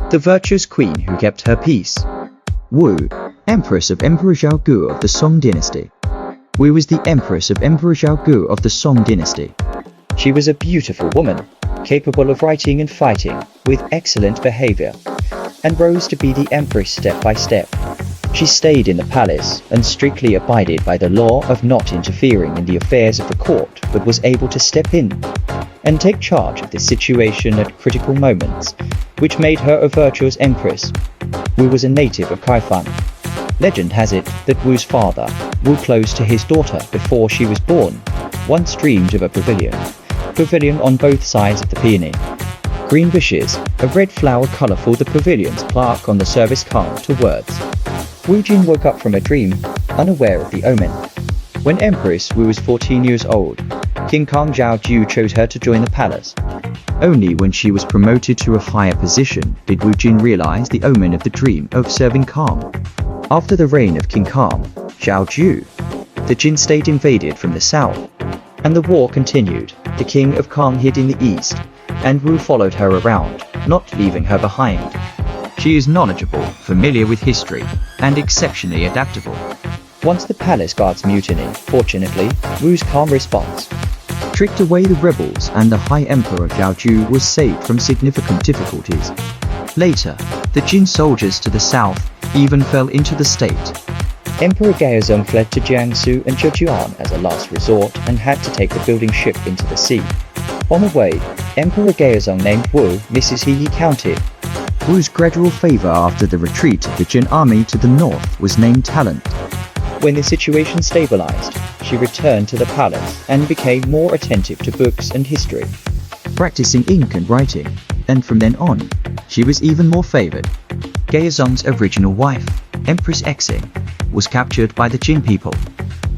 the virtuous queen who kept her peace. Wu, Empress of Emperor Zhao of the Song Dynasty. Wu was the Empress of Emperor Zhao of the Song Dynasty. She was a beautiful woman, capable of writing and fighting, with excellent behavior, and rose to be the Empress step by step. She stayed in the palace and strictly abided by the law of not interfering in the affairs of the court, but was able to step in and take charge of the situation at critical moments, which made her a virtuous empress. Wu was a native of Kaifeng. Legend has it that Wu's father, Wu close to his daughter before she was born, once dreamed of a pavilion on both sides of the peony. Green bushes, a red flower colourful the pavilion's plaque on the service card to words. Wu Jin woke up from a dream, unaware of the omen. When Empress Wu was 14 years old, King Kang Zhao Ju chose her to join the palace. Only when she was promoted to a higher position did Wu Jin realize the omen of the dream of serving Kang. After the reign of King Kang, Zhao Ju, the Jin state invaded from the south, and the war continued. The king of Kang hid in the east, and Wu followed her around, not leaving her behind. She is knowledgeable, familiar with history, and exceptionally adaptable. Once the palace guards mutiny, fortunately, Wu's calm response tricked away the rebels, and the High Emperor Zhao Ju was saved from significant difficulties. Later, the Jin soldiers to the south even fell into the state. Emperor Gaozong fled to Jiangsu and Zhejiang as a last resort and had to take the building ship into the sea. On the way, Emperor Gaozong named Wu Mrs. He counted. Wu's gradual favor after the retreat of the Jin army to the north was named talent. When the situation stabilized, she returned to the palace and became more attentive to books and history, practicing ink and writing, and from then on, she was even more favored. Gaozong's original wife, Empress Xing, was captured by the Jin people.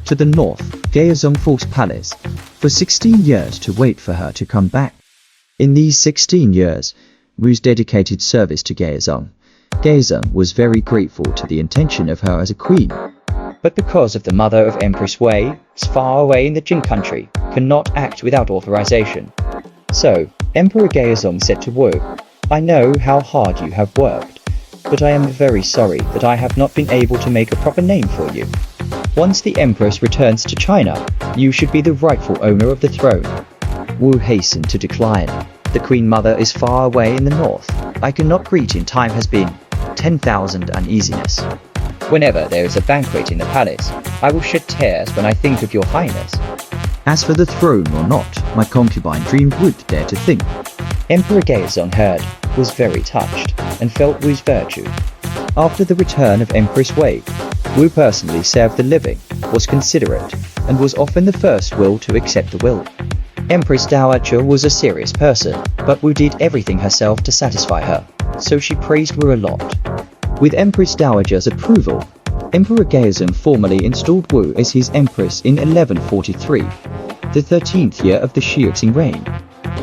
To the north, Gaozong forced palace for 16 years to wait for her to come back. In these 16 years, Wu's dedicated service to Gaozong was very grateful to the intention of her as a queen. But because of the mother of Empress Wei, far away in the Jin country, cannot act without authorization. So, Emperor Gaozong said to Wu, "I know how hard you have worked, but I am very sorry that I have not been able to make a proper name for you. Once the Empress returns to China, you should be the rightful owner of the throne." Wu hastened to decline. "The Queen Mother is far away in the north. I cannot greet in time has been 10,000 uneasiness. Whenever there is a banquet in the palace, I will shed tears when I think of your highness. As for the throne or not, my concubine dreamed would dare to think." Emperor Gaozong heard, was very touched, and felt Wu's virtue. After the return of Empress Wei, Wu personally served the living, was considerate, and was often the first will to accept the will. Empress Dowager was a serious person, but Wu did everything herself to satisfy her, so she praised Wu a lot. With Empress Dowager's approval, Emperor Gaozong formally installed Wu as his empress in 1143, the 13th year of the Shixing reign.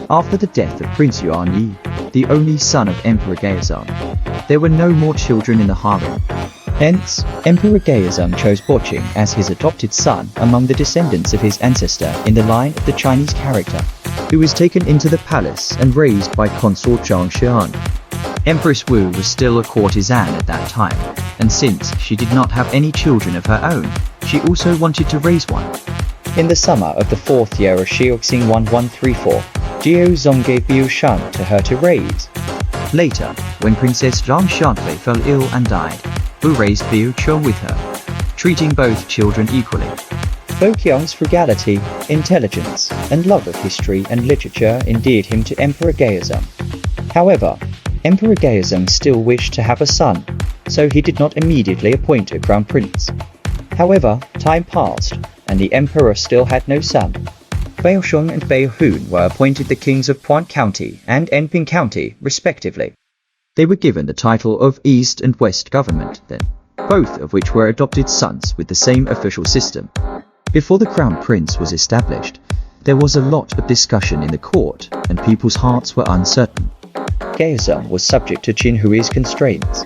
After the death of Prince Yuan Yi, the only son of Emperor Gaozong, there were no more children in the harem. Hence, Emperor Gaozong chose Boqing as his adopted son among the descendants of his ancestor in the line of the Chinese character, who was taken into the palace and raised by Consort Zhang Xian. Empress Wu was still a courtesan at that time, and since she did not have any children of her own, she also wanted to raise one. In the summer of the 4th year of Shixing 1134, Gaozong gave Biu Shan to her to raise. Later, when Princess Zhang Xianfei fell ill and died, Wu raised Biu Chou with her, treating both children equally. Boqiang's frugality, intelligence, and love of history and literature endeared him to Emperor Gaozong. However, Emperor Gaozong still wished to have a son, so he did not immediately appoint a crown prince. However, time passed, and the emperor still had no son. Baosheng and Baohun were appointed the kings of Puan County and Enping County, respectively. They were given the title of East and West Government then, both of which were adopted sons with the same official system. Before the crown prince was established, there was a lot of discussion in the court, and people's hearts were uncertain. Gaozong was subject to Qin Hui's constraints.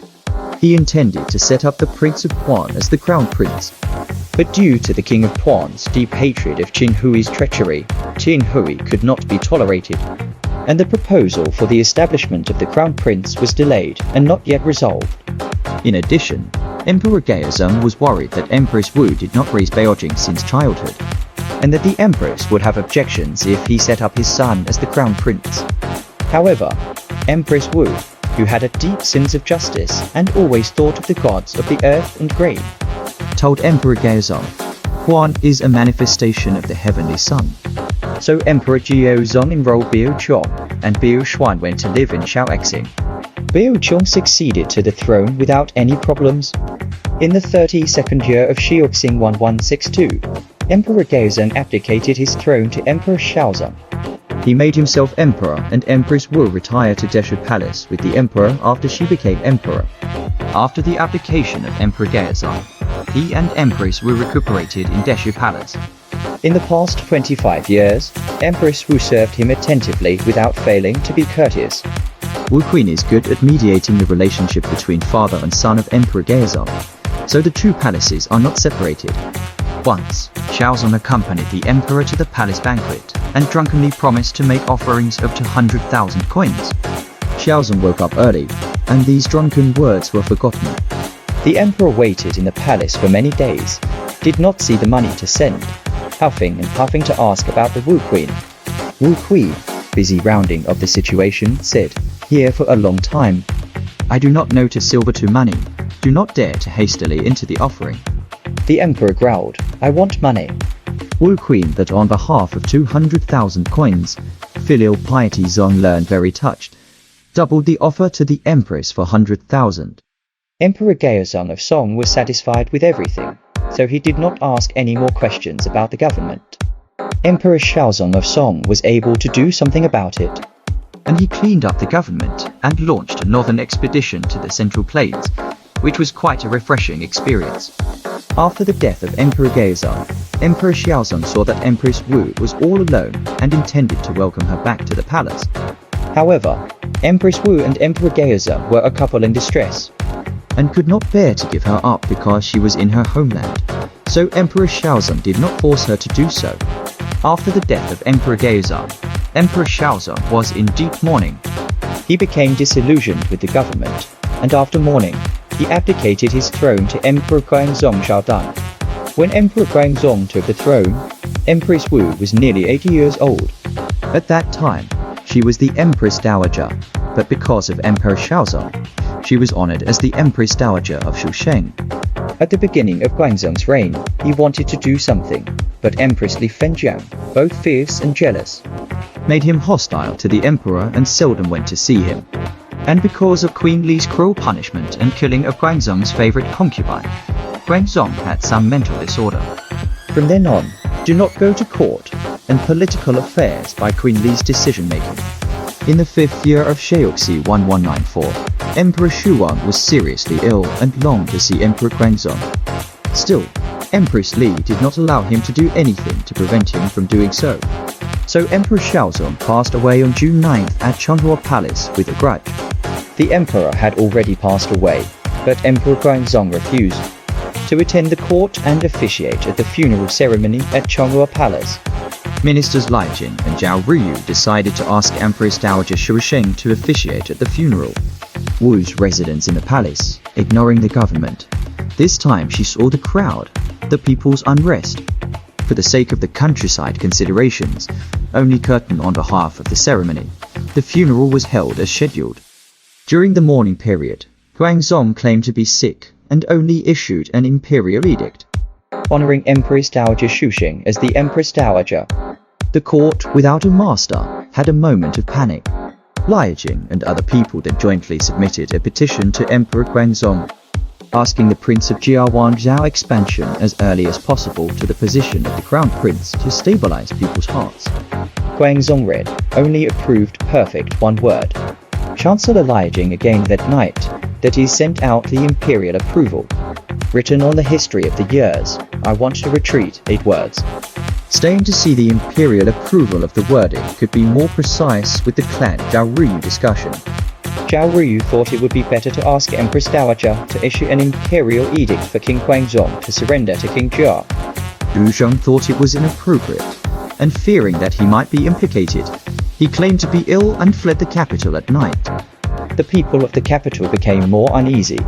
He intended to set up the Prince of Puan as the crown prince, but due to the King of Puan's deep hatred of Qin Hui's treachery, Qin Hui could not be tolerated, and the proposal for the establishment of the crown prince was delayed and not yet resolved. In addition, Emperor Gaozong was worried that Empress Wu did not raise Beijing since childhood, and that the Empress would have objections if he set up his son as the crown prince. However, Empress Wu, who had a deep sense of justice and always thought of the gods of the earth and grain, told Emperor Gaozong, "Huan is a manifestation of the heavenly sun." So Emperor Gaozong enrolled Biao Chong, and Biao Xuan went to live in Shaoxing. Biao Chong succeeded to the throne without any problems. In the 32nd year of Shaoxing 1162, Emperor Gaozong abdicated his throne to Emperor Shaozong. He made himself emperor, and Empress Wu retired to Deshu Palace with the emperor after she became emperor. After the abdication of Emperor Gaozong, he and Empress Wu recuperated in Deshu Palace. In the past 25 years, Empress Wu served him attentively without failing to be courteous. Wu Queen is good at mediating the relationship between father and son of Emperor Gaozong, so the two palaces are not separated. Once, Shaozong accompanied the emperor to the palace banquet and drunkenly promised to make offerings of 200,000 coins. Shaozong woke up early, and these drunken words were forgotten. The emperor waited in the palace for many days, did not see the money to send, huffing and puffing to ask about the Wu Queen. Wu Queen, busy rounding of the situation, said, "Here for a long time. I do not know to silver to money. Do not dare to hastily enter the offering." The emperor growled, "I want money." Wu Queen that on behalf of 200,000 coins, filial piety Zong learned very touched, doubled the offer to the empress for 100,000. Emperor Gaozong of Song was satisfied with everything, so he did not ask any more questions about the government. Emperor Shaozong of Song was able to do something about it, and he cleaned up the government and launched a northern expedition to the Central Plains, which was quite a refreshing experience. After the death of Emperor Gaozong, Emperor Shaozong saw that Empress Wu was all alone and intended to welcome her back to the palace. However, Empress Wu and Emperor Gaozong were a couple in distress, and could not bear to give her up because she was in her homeland, so Emperor Shaozong did not force her to do so. After the death of Emperor Gaozong, Emperor Shaozong was in deep mourning. He became disillusioned with the government, and after mourning, he abdicated his throne to Emperor Guangzong Shaodan. When Emperor Guangzong took the throne, Empress Wu was nearly 80 years old. At that time, she was the Empress Dowager, but because of Emperor Shaozong, she was honored as the Empress Dowager of Shusheng. At the beginning of Guangzong's reign, he wanted to do something, but Empress Li Fenjiang, both fierce and jealous, made him hostile to the emperor and seldom went to see him. And because of Queen Li's cruel punishment and killing of Guangzong's favorite concubine, Guangzong had some mental disorder. From then on, do not go to court and political affairs by Queen Li's decision-making. In the 5th year of Shaoxi 1194, Emperor Shuang was seriously ill and longed to see Emperor Guangzong. Still, Empress Li did not allow him to do anything to prevent him from doing so. So Emperor Shaozong passed away on June 9th at Changhua Palace with a grudge. The emperor had already passed away, but Emperor Guangzong refused to attend the court and officiate at the funeral ceremony at Changhua Palace. Ministers Lai Jin and Zhao Ruyu decided to ask Empress Dowager Shusheng to officiate at the funeral. Wu's residence in the palace, ignoring the government. This time she saw the crowd, the people's unrest. For the sake of the countryside considerations, only curtain on behalf of the ceremony, the funeral was held as scheduled. During the mourning period, Guangzong claimed to be sick and only issued an imperial edict, honoring Empress Dowager Shusheng as the Empress Dowager. The court, without a master, had a moment of panic. Lai Jing and other people then jointly submitted a petition to Emperor Guangzong, asking the Prince of Jiawan Zhao expansion as early as possible to the position of the Crown Prince to stabilize people's hearts. Guangzong read, only approved perfect one word. Chancellor Lai Jing again that night, that he sent out the imperial approval. Written on the history of the years, I want to retreat, 8 words. Staying to see the imperial approval of the wording could be more precise with the clan Zhao Ruyu discussion. Zhao Ruyu thought it would be better to ask Empress Dowager to issue an imperial edict for King Guangzong to surrender to King Jia. Zhu Zhong thought it was inappropriate, and fearing that he might be implicated, He claimed to be ill and fled the capital at night. The people of the capital became more uneasy,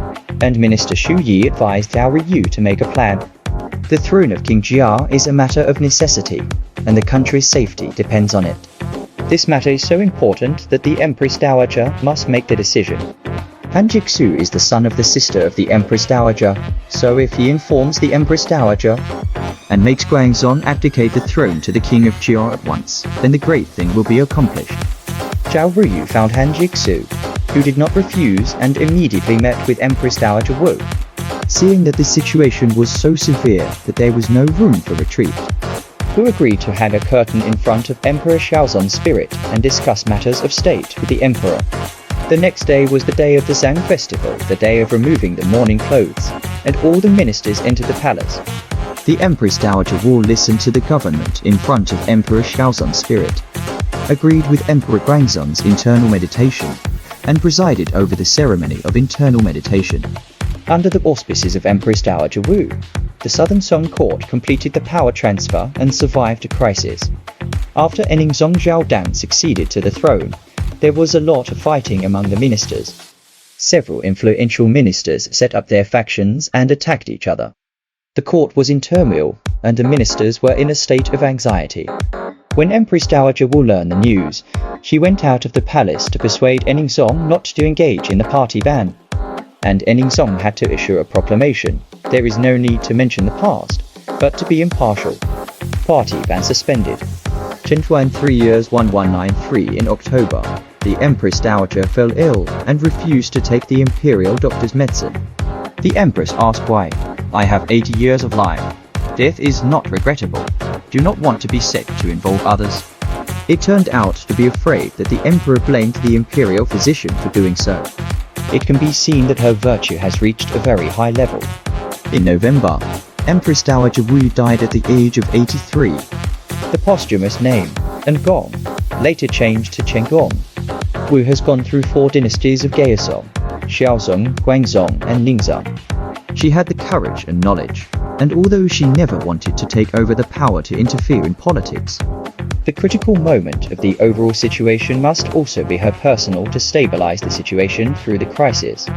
and Minister Xu Yi advised Zhao Ryu to make a plan. The throne of King Jia is a matter of necessity, and the country's safety depends on it. This matter is so important that the Empress Dowager must make the decision. Han Jixu is the son of the sister of the Empress Dowager, so if he informs the Empress Dowager and makes Guangzong abdicate the throne to the king of Jia at once, then the great thing will be accomplished. Zhao Ryu found Han Jixu, who did not refuse and immediately met with Empress Dowager Wu. Seeing that the situation was so severe that there was no room for retreat, Wu agreed to hang a curtain in front of Emperor Xiaozong's spirit and discuss matters of state with the emperor. The next day was the day of the Zhang festival, the day of removing the mourning clothes, and all the ministers entered the palace. The Empress Dowager Wu listened to the government in front of Emperor Xiaozong's spirit, agreed with Emperor Guangzong's internal meditation, and presided over the ceremony of internal meditation. Under the auspices of Empress Dowager Wu, the Southern Song court completed the power transfer and survived a crisis. After Eningzong Zhaodan succeeded to the throne, there was a lot of fighting among the ministers. Several influential ministers set up their factions and attacked each other. The court was in turmoil, and the ministers were in a state of anxiety. When Empress Dowager Wu learned the news, she went out of the palace to persuade Eningzong not to engage in the party ban. And Eningzong had to issue a proclamation. There is no need to mention the past, but to be impartial. Party ban suspended. Chentuan 3 years 1193 in October, the Empress Dowager fell ill and refused to take the imperial doctor's medicine. The Empress asked why. I have 80 years of life. Death is not regrettable. Do not want to be sick to involve others. It turned out to be afraid that the emperor blamed the imperial physician for doing so. It can be seen that her virtue has reached a very high level. In November, Empress Dowager Wu died at the age of 83. The posthumous name, Ngong, later changed to Chenggong. Wu has gone through 4 dynasties of Gaozong, Xiaozong, Guangzong, and Ningzong. She had the courage and knowledge, and although she never wanted to take over the power to interfere in politics, the critical moment of the overall situation must also be her personal to stabilize the situation through the crisis.